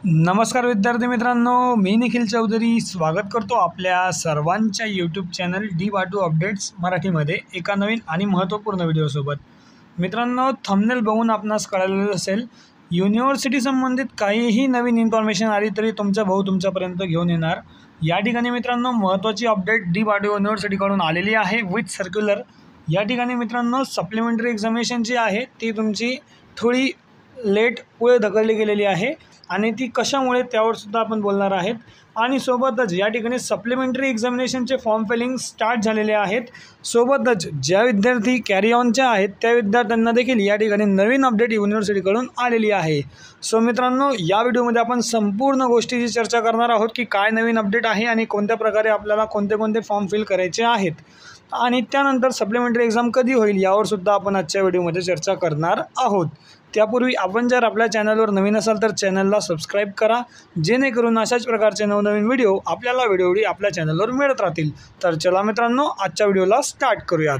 नमस्कार विद्यार्थी मित्रांनो, मी निखिल चौधरी स्वागत करतो आपल्या सर्वांच्या यूट्यूब चॅनल डी.वाटू अपडेट्स मराठीमध्ये एका नवीन आणि महत्त्वपूर्ण व्हिडिओसोबत. मित्रांनो, थंबनेल बघून आपणास कळालेलं असेल, युनिव्हर्सिटी संबंधित काहीही नवीन इन्फॉर्मेशन आली तरी तुमचा भाऊ तुमच्यापर्यंत घेऊन येणार. या ठिकाणी मित्रांनो महत्त्वाची अपडेट डी.वाटू युनिव्हर्सिटीकडून आलेली आहे विथ सर्क्युलर. या ठिकाणी मित्रांनो सप्लिमेंटरी एक्झामिनेशन जी आहे ती तुमची थोडी लेट पुढे ढकलली गेलेली आहे आणि ती कशामुळे त्यावर सुद्धा आपण बोलणार आहेत. आणि सोबतच या ठिकाणी सप्लिमेंटरी एक्झामिनेशनचे फॉर्म फिलिंग स्टार्ट झालेले आहेत. सोबतच ज्या विद्यार्थी कॅरी ऑनच्या आहेत त्या विद्यार्थ्यांना देखील या ठिकाणी नवीन अपडेट युनिव्हर्सिटीकडून आलेली आहे. सो मित्रांनो, या व्हिडिओमध्ये आपण संपूर्ण गोष्टीची चर्चा करणार आहोत की काय नवीन अपडेट आहे आणि कोणत्या प्रकारे आपल्याला कोणते कोणते फॉर्म फिल करायचे आहेत आणि त्यानंतर सप्लिमेंटरी एक्झाम कधी होईल यावर सुद्धा आपण आजच्या व्हिडिओमध्ये चर्चा करणार आहोत. त्यापूर्वी आपण जर आपल्या चॅनलवर नवीन असाल तर चॅनलला सबस्क्राईब करा, जेणेकरून अशाच प्रकारचे नवनवीन व्हिडिओ आपल्याला वेळोवेळी आपल्या चॅनलवर मिळत राहतील. तर चला मित्रांनो, आजच्या व्हिडिओला स्टार्ट करूयात.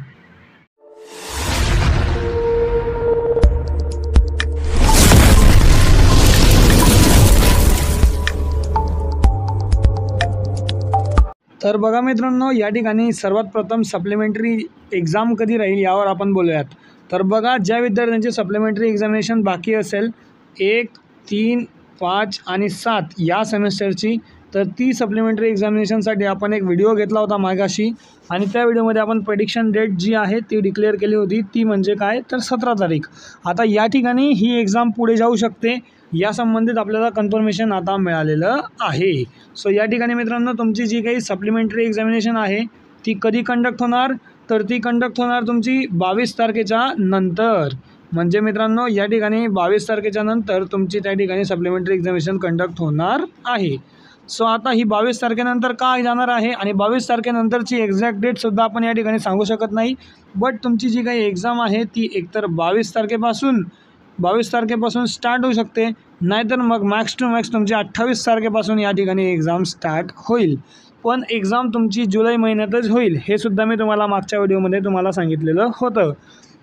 तर बघा मित्रांनो, या ठिकाणी सर्वात प्रथम सप्लिमेंटरी एक्झाम कधी राहील यावर आपण बोलूयात. तर बघा, ज्या विद्यार्थ्यांचे सप्लिमेंटरी एक्झामिनेशन बाकी असेल 1, 3, 5 आणि 7 या सेमेस्टरची, तर ती सप्लिमेंटरी एक्झामिनेशनसाठी आपण एक व्हिडिओ घेतला होता मागाशी आणि त्या व्हिडिओमध्ये आपण प्रेडिक्शन डेट जी आहे ती डिक्लेअर केली होती. ती म्हणजे काय, तर 17 तारीख. आता या ठिकाणी ही एक्झाम पुढे जाऊ शकते या संबंधित आपल्याला कन्फर्मेशन आता मिळालेलं आहे. सो या ठिकाणी मित्रांनो तुमची जी काही सप्लिमेंटरी एक्झामिनेशन आहे ती कधी कंडक्ट होणार, तर ती कंडक्ट होणार तुमची 22 तारखेच्या नंतर. म्हणजे मित्रांनो या ठिकाणी 22 तारखेच्या नंतर तुमची त्या ठिकाणी सप्लिमेंटरी एक्झामिनेशन कंडक्ट होणार आहे. सो आता ही 22 तारखेनंतर काय जाणार आहे आणि 22 तारखेनंतरची एक्झॅक्ट डेटसुद्धा आपण या ठिकाणी सांगू शकत नाही. बट तुमची जी काही एक्झाम आहे ती एकतर 22 तारखेपासून स्टार्ट होऊ शकते, नाहीतर मग मॅक्स टू मॅक्स तुमची 28 तारखेपासून या ठिकाणी एक्झाम स्टार्ट होईल. पण एक्झाम तुमची जुलै महिन्यातच होईल, हे सुद्धा मी तुम्हाला मागच्या व्हिडिओमध्ये तुम्हाला सांगितलेलं होतं.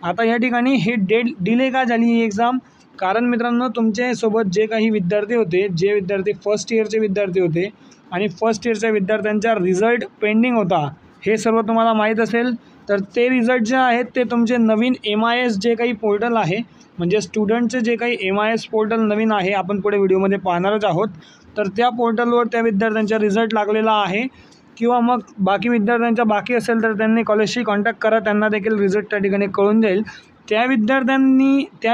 आता या ठिकाणी हे डिले का झाली ही एक्झाम, कारण मित्रांनो तुमच्यासोबत जे काही विद्यार्थी होते, जे विद्यार्थी फर्स्ट इयरचे विद्यार्थी होते आणि फर्स्ट इयरच्या विद्यार्थ्यांचा रिझल्ट पेंडिंग होता, हे सर्व तुम्हाला माहीत असेल. तर ते रिझल्ट जे आहेत ते तुमचे नवीन MIS जे काही पोर्टल आहे, म्हणजे स्टुडंटचे जे काही MIS पोर्टल नवीन आहे, आपण पुढे व्हिडिओमध्ये पाहणारच आहोत. तर त्या पोर्टलवर त्या विद्यार्थ्यांचा रिझल्ट लागलेला आहे. किंवा मग बाकी विद्यार्थ्यांचा बाकी असेल तर त्यांनी कॉलेजशी कॉन्टॅक्ट करा, त्यांना देखील रिझल्ट त्या ठिकाणी कळून जाईल. त्या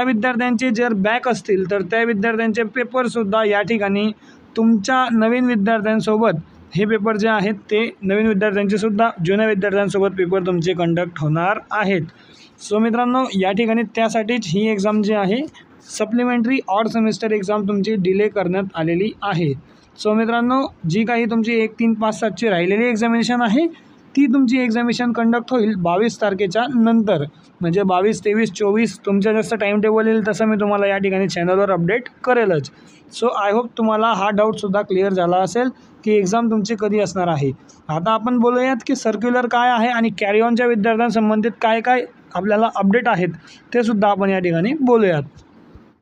विद्यार्थ्यांचे जर बॅक असतील तर त्या विद्यार्थ्यांचे पेपरसुद्धा या ठिकाणी तुमच्या नवीन विद्यार्थ्यांसोबत हे पेपर जे आहेत ते नवीन विद्यार्थ्यांचे सुद्धा जुन्या विद्यार्थ्यांसोबत पेपर तुमचे कंडक्ट होणार आहेत. सो मित्रांनो या ठिकाणी त्यासाठीच ही एक्झाम जी आहे सप्लिमेंटरी ऑड सेमिस्टर एक्झाम तुमची डिले करण्यात आलेली आहे. सो मित्रांनो, जी काही तुमची 1, 3, 5, 7ची राहिलेली एक्झामिनेशन आहे ती तुमची एक्झामिनेशन कंडक्ट होईल 22 तारखेच्या नंतर. म्हणजे 22, 23, 24 तुमचं जसं टाईम टेबल येईल तसं मी तुम्हाला या ठिकाणी चॅनलवर अपडेट करेलच. सो आय होप तुम्हाला हा डाऊटसुद्धा क्लिअर झाला असेल की एक्झाम तुमची कधी असणार आहे. आता आपण बोलूयात की सर्क्युलर काय आहे आणि कॅरी ऑनच्या विद्यार्थ्यांसंबंधित काय काय आपल्याला अपडेट आहेत ते सुद्धा आपण या ठिकाणी बोलूयात.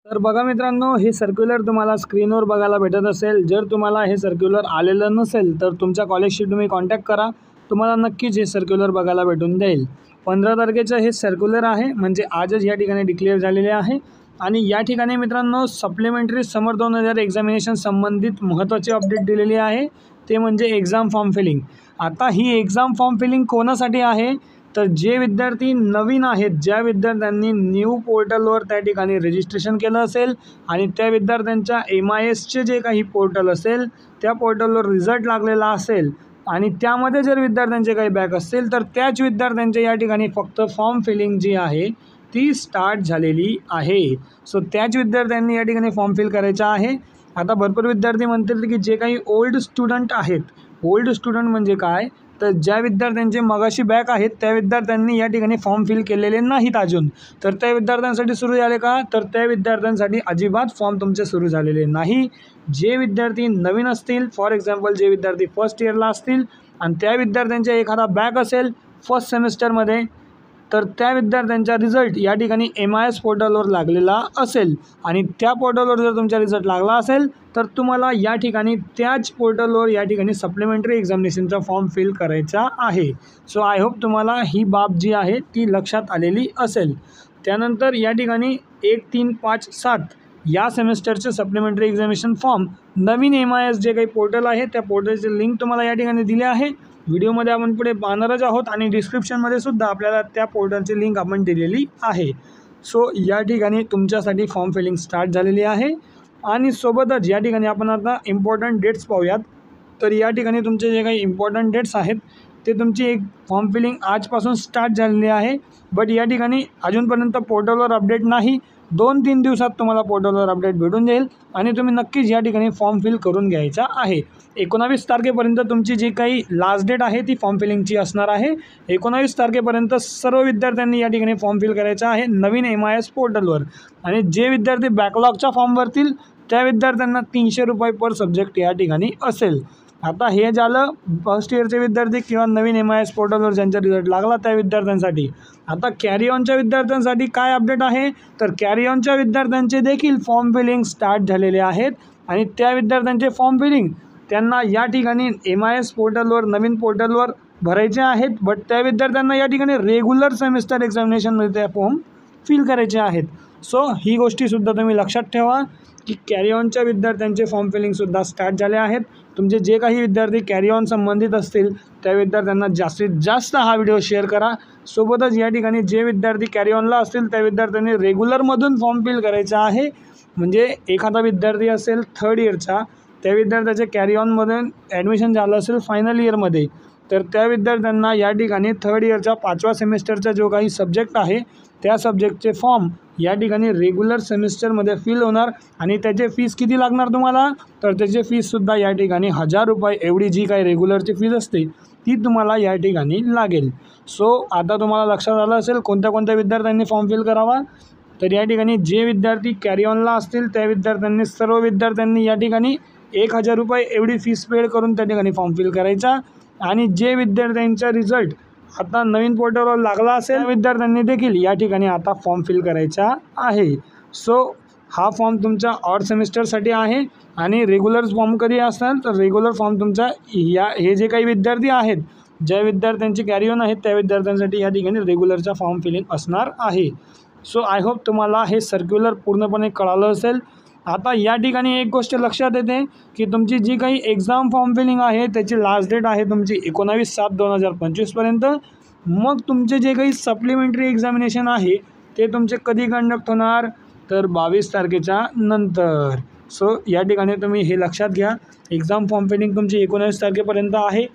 तर बघा मित्रांनो, हे सर्क्युलर तुम्हाला स्क्रीनवर बघायला भेटत असेल. जर तुम्हाला हे सर्क्युलर आलेलं नसेल तर तुमच्या कॉलेजशी तुम्ही कॉन्टॅक्ट करा, तुम्हाला नक्कीच हे सर्क्युलर बघायला भेटून जाईल. 15 तारखेचं हे सर्क्युलर आहे, म्हणजे आजच या ठिकाणी डिक्लेअर झालेले आहे. आणि या ठिकाणी मित्रांनो सप्लिमेंटरी समर 2000 एक्झामिनेशन संबंधित महत्त्वाची अपडेट दिलेली आहे, ते म्हणजे एक्झाम फॉर्म फिलिंग. आता ही एक्झाम फॉर्म फिलिंग कोणासाठी आहे, तर जे विद्यार्थी नवीन आहेत, ज्या विद्यार्थ्यांनी न्यू पोर्टलवर त्या ठिकाणी रजिस्ट्रेशन केलं असेल आणि त्या विद्यार्थ्यांच्या MISचे जे काही पोर्टल असेल त्या पोर्टलवर रिझल्ट लागलेला असेल आणि त्यामध्ये जर विद्यार्थ्यांचे काही बॅक असतील तर त्याच विद्यार्थ्यांच्या या ठिकाणी फक्त फॉर्म फिलिंग जी आहे ती स्टार्ट झालेली आहे. सो त्याच विद्यार्थ्यांनी या ठिकाणी फॉर्म फिल करायचा आहे. आता भरपूर विद्यार्थी म्हणतील की जे काही ओल्ड स्टुडंट आहेत, ओल्ड स्टुडंट म्हणजे काय, तर ज्या विद्यार्थ्यांचे मगाशी बॅक आहेत त्या विद्यार्थ्यांनी या ठिकाणी फॉर्म फिल केलेले नाहीत अजून, तर त्या विद्यार्थ्यांसाठी सुरू झाले का, तर त्या विद्यार्थ्यांसाठी अजिबात फॉर्म तुमचे सुरू झालेले नाही. जे विद्यार्थी नवीन असतील, फॉर एक्झाम्पल जे विद्यार्थी फर्स्ट इयरला असतील आणि त्या विद्यार्थ्यांचा एखादा बॅक असेल फर्स्ट सेमिस्टरमध्ये, तर त्या विद्यार्थ्यांचा रिझल्ट या ठिकाणी MIS पोर्टलवर लागलेला असेल आणि त्या पोर्टलवर जर तुमचा रिझल्ट लागला असेल तर तुम्हाला या ठिकाणी त्याच पोर्टलवर या ठिकाणी सप्लिमेंटरी एक्झामिनेशनचा फॉर्म फिल करायचा आहे. सो आय होप तुम्हाला ही बाब जी आहे ती लक्षात आलेली असेल. त्यानंतर या ठिकाणी 1, 3, 5, 7 या सेमेस्टरचे सप्लिमेंटरी एक्झामिनेशन फॉर्म नवीन MIS जे काही पोर्टल आहे त्या पोर्टलचे लिंक तुम्हाला या ठिकाणी दिले आहे. व्हिडिओमध्ये आपण पुढे पाहणारच आहोत आणि डिस्क्रिप्शनमध्ये सुद्धा आपल्याला त्या पोर्टलची लिंक आपण दिलेली आहे. सो या ठिकाणी तुमच्यासाठी फॉर्म फिलिंग स्टार्ट झालेली आहे आणि सोबतच या ठिकाणी आपण आता इम्पॉर्टंट डेट्स पाहूयात. तर या ठिकाणी तुमचे जे काही इम्पॉर्टंट डेट्स आहेत ते तुमची एक फॉर्म फिलिंग आजपासून स्टार्ट झालेली आहे. बट या ठिकाणी अजूनपर्यंत पोर्टलवर अपडेट नाही. 2-3 दिवसात तुम्हाला पोर्टलवर अपडेट भेटून जाईल आणि तुम्ही नक्कीच या ठिकाणी फॉर्म फिल करून घ्यायचा आहे. 19 तारखेपर्यंत तुमची जी काही लास्ट डेट आहे ती फॉर्म फिलिंगची असणार आहे. 19 तारखेपर्यंत सर्व विद्यार्थ्यांनी या ठिकाणी फॉर्म फिल करायचा आहे नवीन MIS पोर्टलवर. आणि जे विद्यार्थी बॅकलॉगच्या फॉर्म भरतील त्या विद्यार्थ्यांना 300 रुपये पर सब्जेक्ट या ठिकाणी असेल. आता हे झालं फर्स्ट इयरचे विद्यार्थी किंवा नवीन MIS पोर्टलवर ज्यांचा रिझल्ट लागला त्या विद्यार्थ्यांसाठी. आता कॅरी ऑनच्या विद्यार्थ्यांसाठी काय अपडेट आहे तर कॅरी ऑनच्या विद्यार्थ्यांचे देखील फॉर्म फिलिंग स्टार्ट झालेले आहेत आणि त्या विद्यार्थ्यांचे फॉर्म फिलिंग त्यांना या ठिकाणी MIS पोर्टलवर नवीन पोर्टलवर भरायचे आहेत. बट त्या विद्यार्थ्यांना या ठिकाणी रेग्युलर सेमिस्टर एक्झामिनेशनमध्ये त्या फॉर्म फिल करायचे आहेत. सो ही गोष्टीसुद्धा तुम्ही लक्षात ठेवा की कॅरी ऑनच्या विद्यार्थ्यांचे फॉर्म फिलिंगसुद्धा स्टार्ट झाले आहेत. तुमचे जे काही विद्यार्थी कॅरी ऑन संबंधित असतील त्या विद्यार्थ्यांना जास्तीत जास्त हा व्हिडिओ शेअर करा. सोबतच या ठिकाणी जे विद्यार्थी कॅरी ऑनला असतील त्या विद्यार्थ्यांनी रेग्युलरमधून फॉर्म फिल करायचा आहे. म्हणजे एखादा विद्यार्थी असेल 3rd इयरचा त्या विद्यार्थ्याचे कॅरी ऑनमधून ॲडमिशन झालं असेल फायनल इयरमध्ये तर त्या विद्यार्थ्यांना या ठिकाणी 3rd इयरचा 5व्या सेमिस्टरचा जो काही सब्जेक्ट आहे त्या सब्जेक्टचे फॉर्म या ठिकाणी रेग्युलर सेमिस्टरमध्ये फिल होणार आणि त्याचे फीस किती लागणार तुम्हाला तर त्याचे फीससुद्धा या ठिकाणी 1000 रुपये एवढी जी काही रेग्युलरची फीस असते ती तुम्हाला या ठिकाणी लागेल. सो आता तुम्हाला लक्षात आलं असेल कोणत्या कोणत्या विद्यार्थ्यांनी फॉर्म फिल करावा. तर या ठिकाणी जे विद्यार्थी कॅरी ऑनला असतील त्या विद्यार्थ्यांनी सर्व विद्यार्थ्यांनी या ठिकाणी 1000 रुपये एवढी फीस पेड करून त्या ठिकाणी फॉर्म फिल करायचा. आणि जे विद्यार्थ्यांचा रिझल्ट आता नवीन पोर्टलवर लागला असेल विद्यार्थ्यांनी देखील या ठिकाणी आता फॉर्म फिल करायचा आहे. सो हा फॉर्म तुमचा ऑड सेमिस्टरसाठी आहे आणि रेग्युलर फॉर्म कधी असतात तर रेग्युलर फॉर्म तुमचा हे जे काही विद्यार्थी आहेत ज्या विद्यार्थ्यांची कॅरी ऑन आहेत त्या विद्यार्थ्यांसाठी या ठिकाणी रेग्युलरचा फॉर्म फिलिंग असणार आहे. सो आय होप तुम्हाला हे सर्क्युलर पूर्णपणे कळालं असेल. आता या ठिकाणी एक गोष्ट लक्षात येते की तुमची जी काही एक्झाम फॉर्म फिलिंग आहे त्याची लास्ट डेट आहे तुमची 19/7/2025पर्यंत. मग तुमचे जे काही सप्लिमेंटरी एक्झामिनेशन आहे ते तुमचे कधी कंडक्ट होणार तर 22 तारखेच्या नंतर. सो या ठिकाणी तुम्ही हे लक्षात घ्या एक्झाम फॉर्म फिलिंग तुमची 19 तारखेपर्यंत आहे.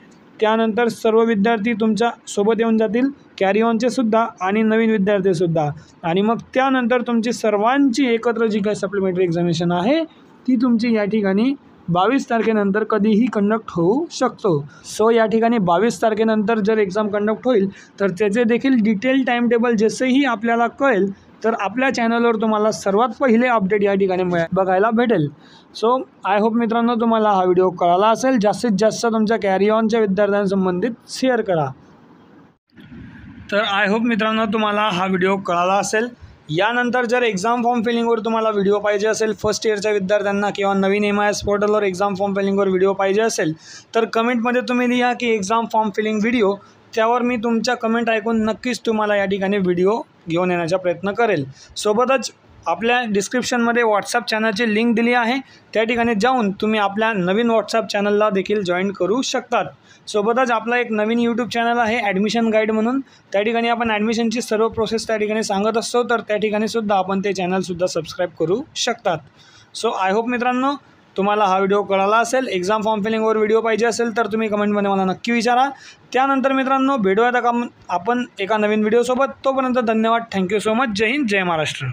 त्यानंतर सर्व विद्यार्थी तुमच्या सोबत येऊन जातील कॅरी ऑनचे सुद्धा आणि नवीन विद्यार्थीसुद्धा आणि मग त्यानंतर तुमची सर्वांची एकत्र जी काही सप्लिमेंटरी एक्झामिनेशन आहे ती तुमची या ठिकाणी 22 तारखेनंतर कधीही कंडक्ट होऊ शकतो. सो या ठिकाणी 22 तारखेनंतर जर एक्झाम कंडक्ट होईल तर त्याचे देखील डिटेल टाईम टेबल जसेही आपल्याला कळेल तर आपल्या चॅनलवर तुम्हाला सर्वात पहिले अपडेट या ठिकाणी बघायला भेटेल. सो आय होप मित्रांनो तुम्हाला हा व्हिडिओ कळाला असेल. जास्तीत जास्त तुमच्या कॅरी ऑनच्या विद्यार्थ्यांसंबंधित शेअर करा. तर आय होप मित्रांनो तुम्हाला हा व्हिडिओ कळाला असेल. यानंतर जर एक्झाम फॉर्म फिलिंगवर तुम्हाला व्हिडिओ पाहिजे असेल फर्स्ट इयरच्या विद्यार्थ्यांना किंवा नवीन MIS पोर्टलवर एक्झाम फॉर्म फिलिंगवर व्हिडिओ पाहिजे असेल तर कमेंटमध्ये तुम्ही लिहा की एक्झाम फॉर्म फिलिंग व्हिडिओ. त्यावर मी तुमच्या कमेंट ऐकून नक्कीच तुम्हाला या ठिकाणी व्हिडिओ घेऊन येण्याचा प्रयत्न करेल. सोबतच आपल्या डिस्क्रिप्शनमध्ये व्हॉट्सअप चॅनलची लिंक दिली आहे त्या ठिकाणी जाऊन तुम्ही आपल्या नवीन व्हॉट्सअप चॅनलला देखील जॉईन करू शकतात. सोबतच आपला एक नवीन यूट्यूब चॅनल आहे ॲडमिशन गाईड म्हणून. त्या ठिकाणी आपण ॲडमिशनची सर्व प्रोसेस त्या ठिकाणी सांगत असतो तर त्या ठिकाणीसुद्धा आपण ते चॅनलसुद्धा सबस्क्राईब करू शकतात. सो आय होप मित्रांनो तुम्हाला हा व्हिडिओ कळाला असेल. एक्झाम फॉर्म फिलिंगवर व्हिडिओ पाहिजे असेल तर तुम्ही कमेंटमध्ये मला नक्की विचारा. त्यानंतर मित्रांनो भेटूयात आपण एका नवीन व्हिडिओसोबत. तोपर्यंत धन्यवाद. Thank you so much. जय हिंद जय महाराष्ट्र.